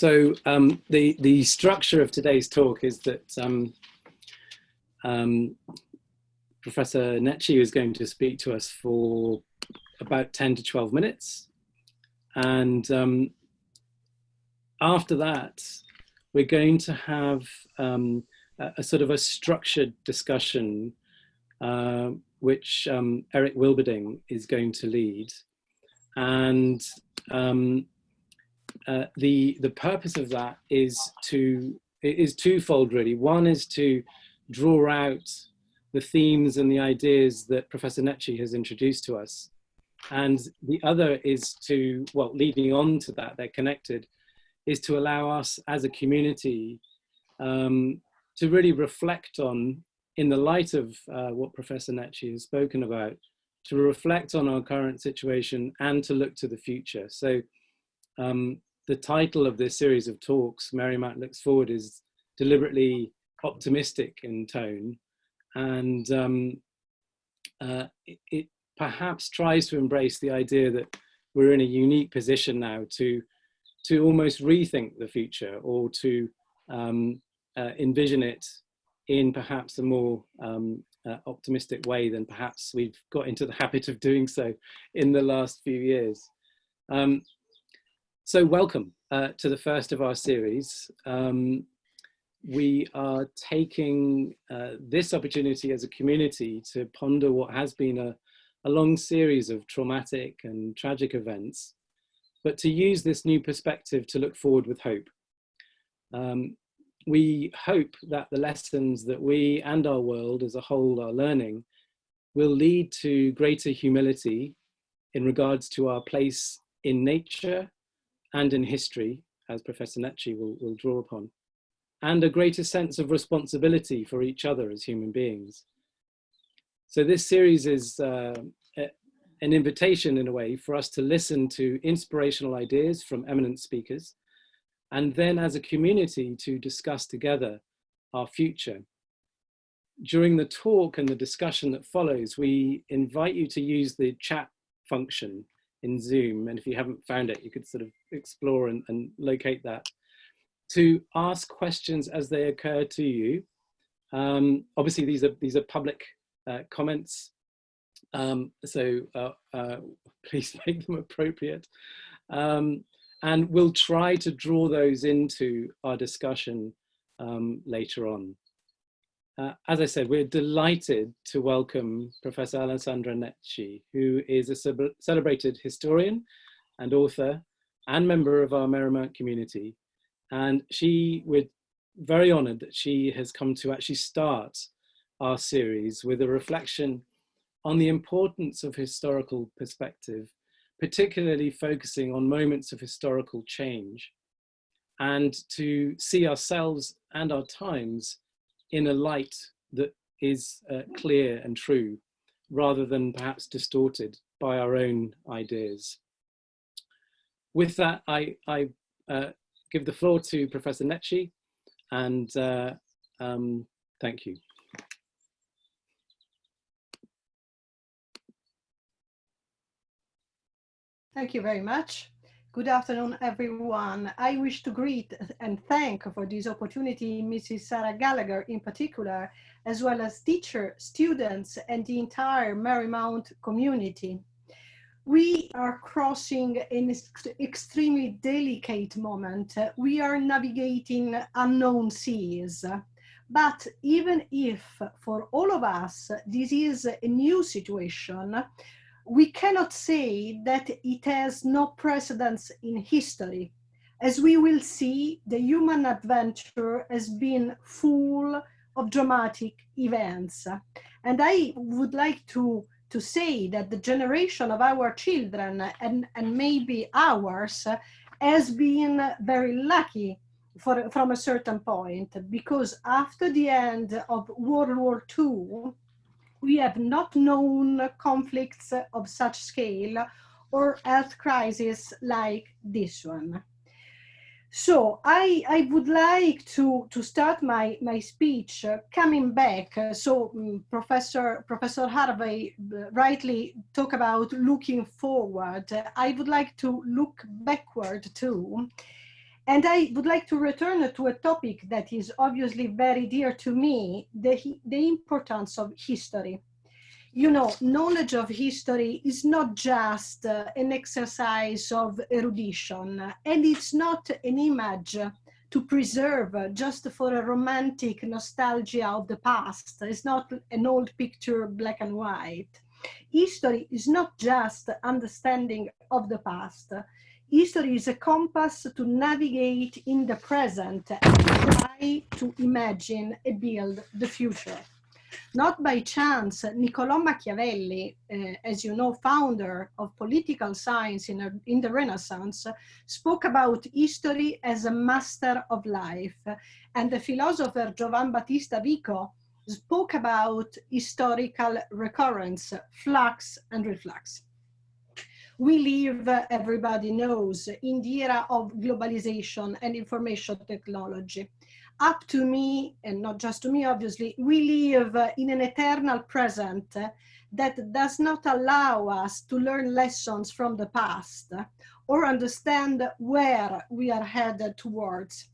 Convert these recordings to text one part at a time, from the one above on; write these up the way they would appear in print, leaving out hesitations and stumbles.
The structure of today's talk is that Professor Necci is going to speak to us for about 10 to 12 minutes. And after that, we're going to have a sort of a structured discussion, which Eric Wilberding is going to lead. And the purpose of that is twofold, really. One is to draw out the themes and the ideas that Professor Necci has introduced to us. And the other is to, well, leading on to that, they're connected, is to allow us as a community to really reflect on, in the light of what Professor Necci has spoken about, to reflect on our current situation and to look to the future. So the title of this series of talks, Marymount Looks Forward, is deliberately optimistic in tone, and it perhaps tries to embrace the idea that we're in a unique position now to almost rethink the future, or to envision it in perhaps a more optimistic way than perhaps we've got into the habit of doing so in the last few years. So welcome to the first of our series. We are taking this opportunity as a community to ponder what has been a long series of traumatic and tragic events, but to use this new perspective to look forward with hope. We hope that the lessons that we and our world as a whole are learning will lead to greater humility in regards to our place in nature and in history, as Professor Necci will draw upon, and a greater sense of responsibility for each other as human beings. So this series is an invitation, in a way, for us to listen to inspirational ideas from eminent speakers, and then as a community to discuss together our future. During the talk and the discussion that follows, we invite you to use the chat function in Zoom, and if you haven't found it, you could sort of explore and locate that, to ask questions as they occur to you. Obviously, these are public comments, so please make them appropriate. And we'll try to draw those into our discussion later on. As I said, we're delighted to welcome Professor Alessandra Necci, who is a celebrated historian and author and member of our Marymount community. And we're very honored that she has come to actually start our series with a reflection on the importance of historical perspective, particularly focusing on moments of historical change, and to see ourselves and our times in a light that is clear and true, rather than perhaps distorted by our own ideas. With that, I give the floor to Professor Necci, and thank you. Thank you very much. Good afternoon, everyone. I wish to greet and thank for this opportunity Mrs. Sarah Gallagher in particular, as well as teachers, students, and the entire Marymount community. We are crossing an extremely delicate moment. We are navigating unknown seas. But even if for all of us this is a new situation, we cannot say that it has no precedence in history. As we will see, the human adventure has been full of dramatic events. And I would like to say that the generation of our children and maybe ours has been very lucky from a certain point, because after the end of World War II, we have not known conflicts of such scale or health crisis like this one. So I would like to start my speech coming back. Professor Harvey rightly talked about looking forward. I would like to look backward too. And I would like to return to a topic that is obviously very dear to me, the importance of history. You know, knowledge of history is not just an exercise of erudition, and it's not an image to preserve just for a romantic nostalgia of the past. It's not an old picture, black and white. History is not just understanding of the past. History is a compass to navigate in the present and try to imagine and build the future. Not by chance, Niccolò Machiavelli, as you know, founder of political science in the Renaissance, spoke about history as a master of life. And the philosopher Giovan Battista Vico spoke about historical recurrence, flux and reflux. We live, everybody knows, in the era of globalization and information technology. Up to me, and not just to me, obviously, we live in an eternal present that does not allow us to learn lessons from the past or understand where we are headed towards.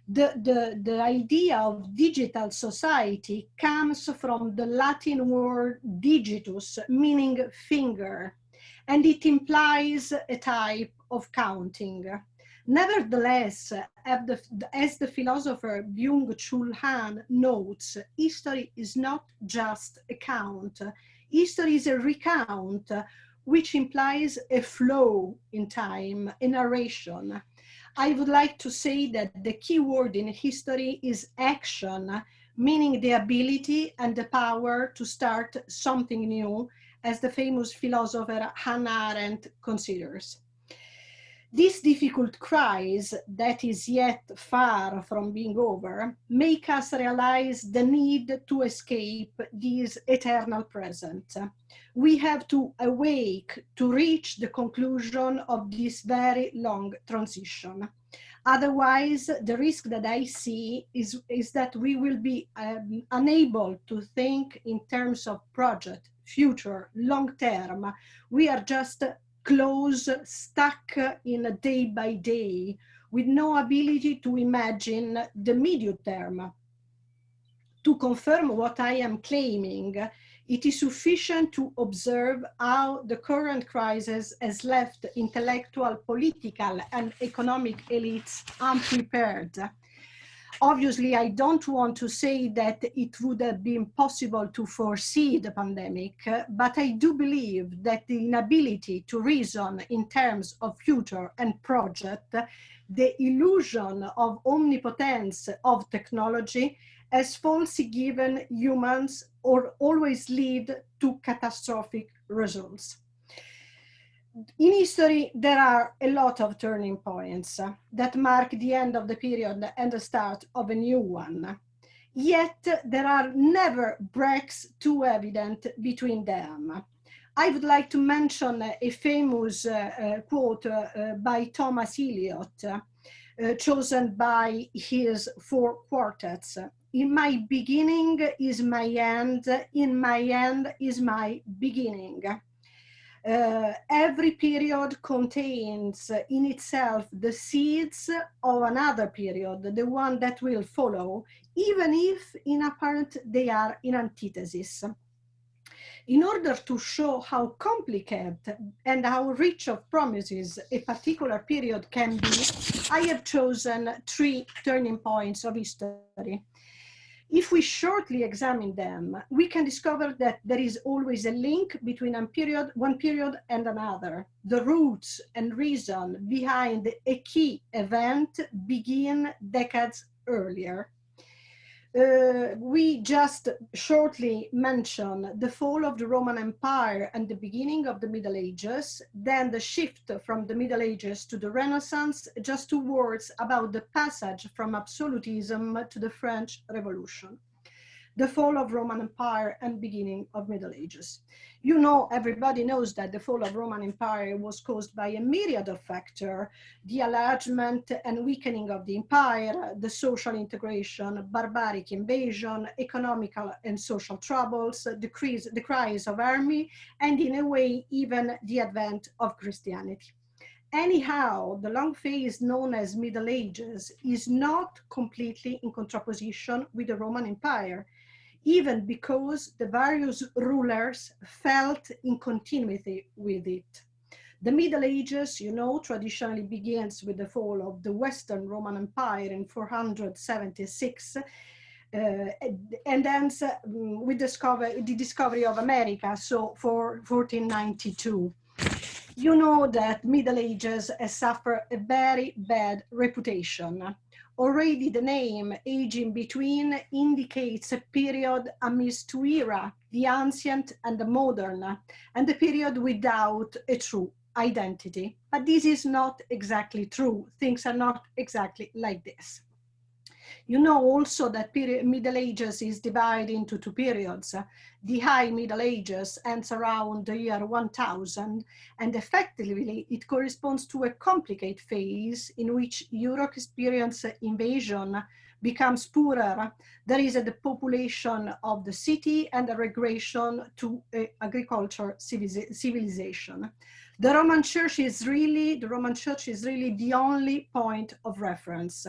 The idea of digital society comes from the Latin word digitus, meaning finger, and it implies a type of counting. Nevertheless, as the philosopher Byung-Chul Han notes, history is not just a count. History is a recount, which implies a flow in time, a narration. I would like to say that the key word in history is action, meaning the ability and the power to start something new, as the famous philosopher Hannah Arendt considers. This difficult crisis that is yet far from being over make us realize the need to escape this eternal present. We have to awake to reach the conclusion of this very long transition. Otherwise, the risk that I see is that we will be unable to think in terms of project, future, long term. We are just close, stuck in a day by day, with no ability to imagine the medium term. To confirm what I am claiming, it is sufficient to observe how the current crisis has left intellectual, political, and economic elites unprepared. Obviously, I don't want to say that it would have been possible to foresee the pandemic, but I do believe that the inability to reason in terms of future and project, the illusion of omnipotence of technology, has falsely given humans or always lead to catastrophic results. In history, there are a lot of turning points that mark the end of the period and the start of a new one. Yet, there are never breaks too evident between them. I would like to mention a famous quote by Thomas Eliot, chosen by his four quartets. In my beginning is my end, in my end is my beginning. Every period contains in itself the seeds of another period, the one that will follow, even if in apparent they are in antithesis. In order to show how complicated and how rich of promises a particular period can be, I have chosen 3 turning points of history. If we shortly examine them, we can discover that there is always a link between one period and another. The roots and reason behind a key event begin decades earlier. We just shortly mention the fall of the Roman Empire and the beginning of the Middle Ages, then the shift from the Middle Ages to the Renaissance, just 2 words about the passage from absolutism to the French Revolution. The fall of Roman Empire and beginning of Middle Ages. You know, everybody knows that the fall of Roman Empire was caused by a myriad of factors: the enlargement and weakening of the empire, the social integration, barbaric invasion, economical and social troubles, the rise of army, and in a way, even the advent of Christianity. Anyhow, the long phase known as Middle Ages is not completely in contraposition with the Roman Empire, even because the various rulers felt in continuity with it. The Middle Ages, you know, traditionally begins with the fall of the Western Roman Empire in 476, and ends with the discovery of America, so for 1492. You know that Middle Ages has suffered a very bad reputation. Already the name age in between indicates a period amidst two eras, the ancient and the modern, and the period without a true identity. But this is not exactly true. Things are not exactly like this. You know also that Middle Ages is divided into two periods. The High Middle Ages ends around the year 1000, and effectively it corresponds to a complicated phase in which Europe experiences invasion, becomes poorer, there is a depopulation of the city and a regression to agriculture civilization. The Roman Church is really the only point of reference.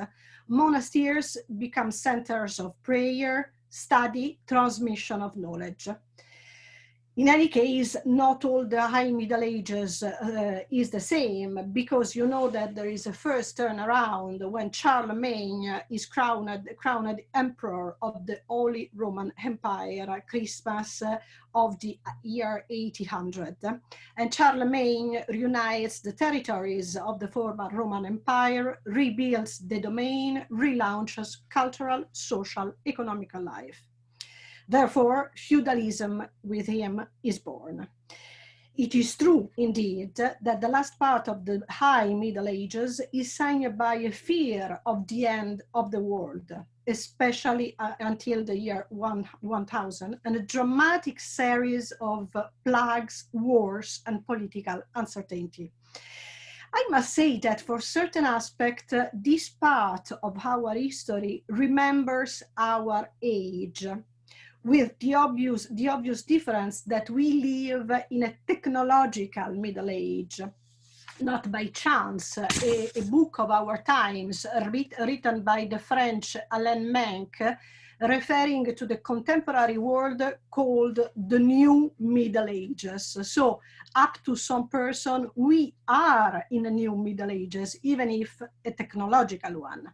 Monasteries become centers of prayer, study, transmission of knowledge. In any case, not all the High Middle Ages is the same, because you know that there is a first turnaround when Charlemagne is crowned emperor of the Holy Roman Empire, Christmas of the year 1800. And Charlemagne reunites the territories of the former Roman Empire, rebuilds the domain, relaunches cultural, social, economical life. Therefore, feudalism with him is born. It is true, indeed, that the last part of the High Middle Ages is signed by a fear of the end of the world, especially until the year 1000, and a dramatic series of plagues, wars, and political uncertainty. I must say that for certain aspects, this part of our history remembers our age, with the obvious difference that we live in a technological Middle Age. Not by chance, a book of our times written by the French Alain Menck, referring to the contemporary world, called the New Middle Ages. So up to some person, we are in a new Middle Ages, even if a technological one.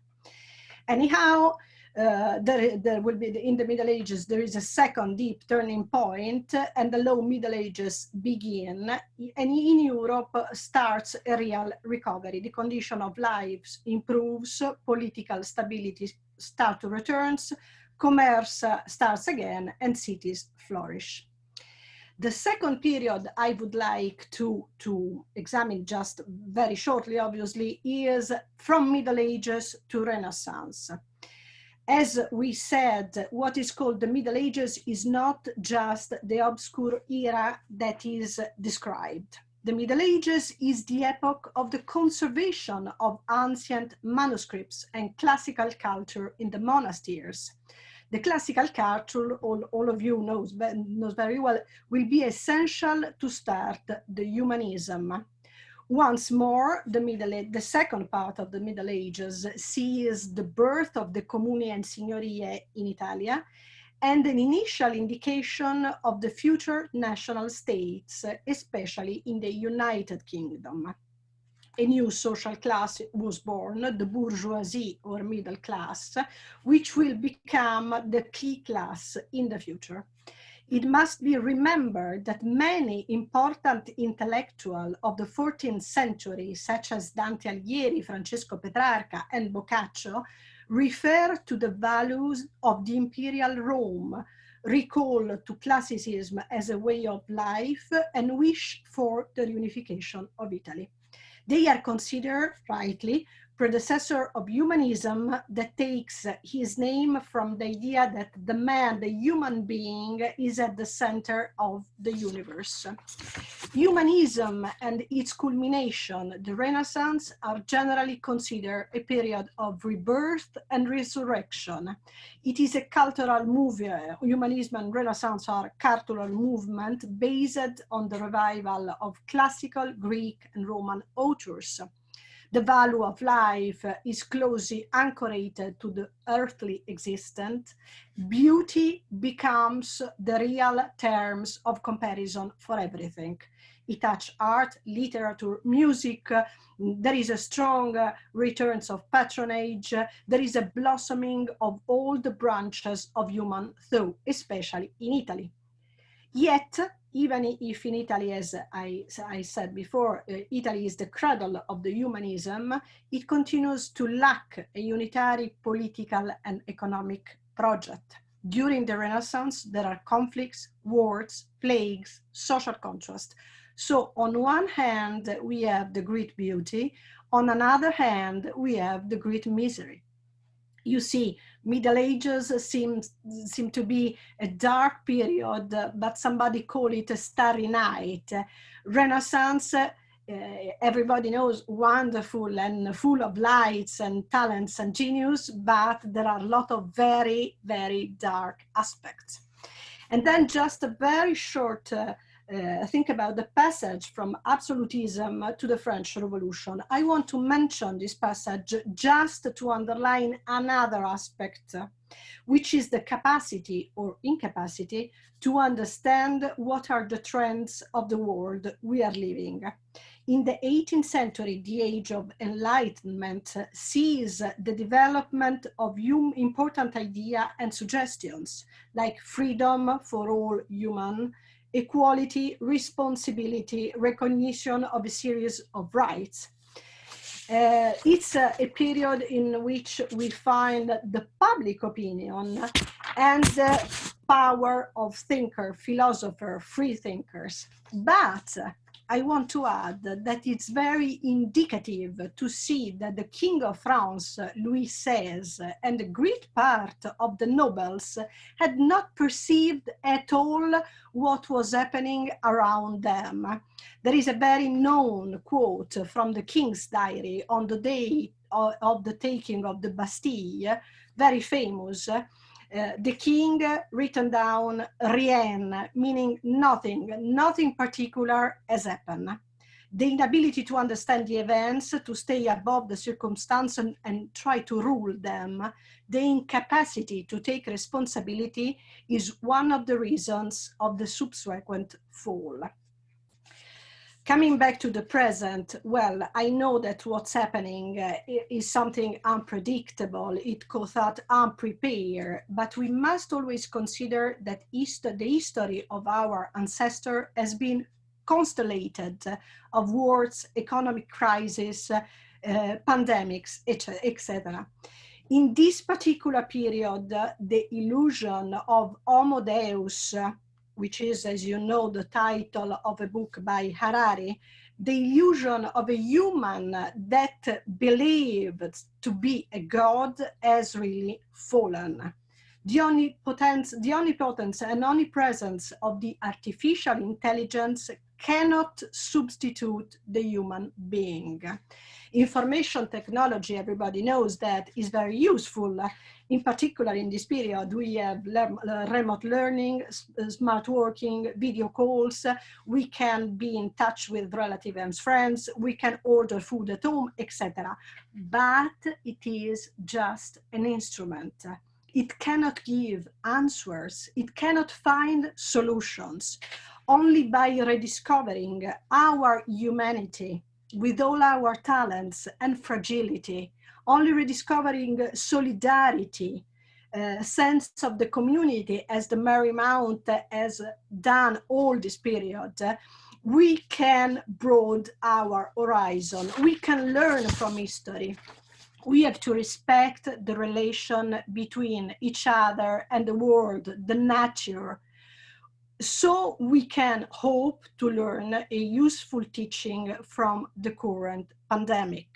Anyhow, there will be, in the Middle Ages, there is a second deep turning point, and the Low Middle Ages begin, and in Europe starts a real recovery. The condition of lives improves, political stability starts to return, commerce starts again, and cities flourish. The second period I would like to examine just very shortly, obviously, is from Middle Ages to Renaissance. As we said, what is called the Middle Ages is not just the obscure era that is described. The Middle Ages is the epoch of the conservation of ancient manuscripts and classical culture in the monasteries. The classical culture, all of you knows very well, will be essential to start the humanism. Once more, the second part of the Middle Ages sees the birth of the Comuni and Signorie in Italy, and an initial indication of the future national states, especially in the United Kingdom. A new social class was born, the bourgeoisie or middle class, which will become the key class in the future. It must be remembered that many important intellectuals of the 14th century, such as Dante Alighieri, Francesco Petrarca, and Boccaccio, refer to the values of the imperial Rome, recall to classicism as a way of life, and wish for the reunification of Italy. They are considered, rightly, predecessor of humanism that takes his name from the idea that the man, the human being, is at the center of the universe. Humanism and its culmination, the Renaissance, are generally considered a period of rebirth and resurrection. It is a cultural movement. Humanism and Renaissance are cultural movement based on the revival of classical Greek and Roman authors. The value of life is closely anchored to the earthly existence. Beauty becomes the real terms of comparison for everything. It touches art, literature, music. There is a strong return of patronage. There is a blossoming of all the branches of human thought, especially in Italy. Yet, even if in Italy, as I said before, Italy is the cradle of the humanism, it continues to lack a unitary political and economic project. During the Renaissance, there are conflicts, wars, plagues, social contrast. So on one hand, we have the great beauty. On another hand, we have the great misery. You see, Middle Ages seem to be a dark period, but somebody call it a starry night. Renaissance, everybody knows, wonderful and full of lights and talents and genius, but there are a lot of very, very dark aspects. And then just a very short think about the passage from absolutism to the French Revolution. I want to mention this passage just to underline another aspect, which is the capacity or incapacity to understand what are the trends of the world we are living. In the 18th century, the age of enlightenment sees the development of important ideas and suggestions, like freedom for all human, equality, responsibility, recognition of a series of rights. It's a period in which we find the public opinion and the power of thinker, philosopher, free thinkers. But I want to add that it's very indicative to see that the King of France, Louis XVI, and a great part of the nobles had not perceived at all what was happening around them. There is a very known quote from the King's diary on the day of the taking of the Bastille, very famous. The king written down rien, meaning nothing particular has happened. The inability to understand the events, to stay above the circumstance and try to rule them, the incapacity to take responsibility is one of the reasons of the subsequent fall. Coming back to the present, well, I know that what's happening is something unpredictable, it goes out unprepared, but we must always consider that the history of our ancestor has been constellated of wars, economic crisis, pandemics, etc. In this particular period, the illusion of Homo Deus, which is, as you know, the title of a book by Harari, the illusion of a human that believed to be a god has really fallen. The omnipotence and omnipresence of the artificial intelligence cannot substitute the human being. Information technology, everybody knows that, is very useful. In particular, in this period, we have remote learning, smart working, video calls. We can be in touch with relatives and friends. We can order food at home, etc. But it is just an instrument. It cannot give answers. It cannot find solutions. Only by rediscovering our humanity with all our talents and fragility, only rediscovering solidarity, sense of the community as the Marymount has done all this period, we can broaden our horizon. We can learn from history. We have to respect the relation between each other and the world, the nature. so we can hope to learn a useful teaching from the current pandemic.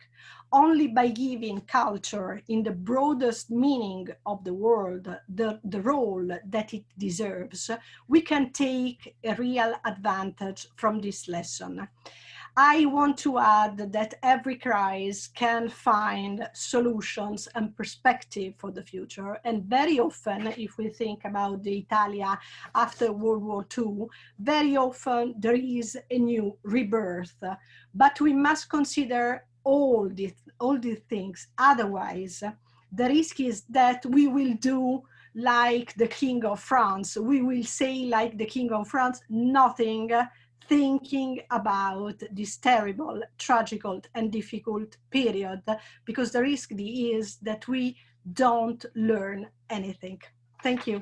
Only by giving culture in the broadest meaning of the word the role that it deserves, we can take a real advantage from this lesson. I want to add that every crisis can find solutions and perspective for the future. And very often, if we think about the Italia after World War II, very often there is a new rebirth. But we must consider all these things. Otherwise, the risk is that we will do like the King of France. We will say like the King of France, nothing, thinking about this terrible, tragical, and difficult period, because the risk is that we don't learn anything. Thank you.